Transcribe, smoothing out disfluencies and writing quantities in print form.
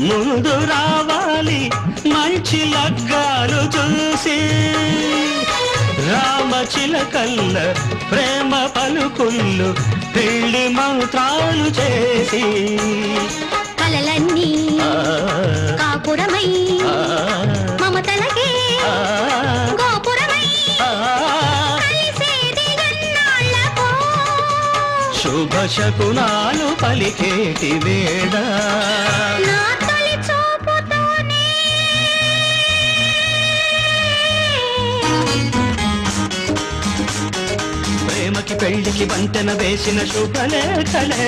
ముందు రావాలి మంచి లగ్గాలు చూసి రామచిలకల్ల ప్రేమ పలుకుళ్ళు పెళ్లి మంత్రాలు చేసి కలలన్నీ కాపురమై మమతలకే గోపురమై కలిసేది ఎన్నాళ్ళకో శుభ శకునాలు పలికేటి వేళ నా తొలి చూపుతోనే ప్రేమకి పెళ్లికి వంతెన వేసిన శుభలేఖలే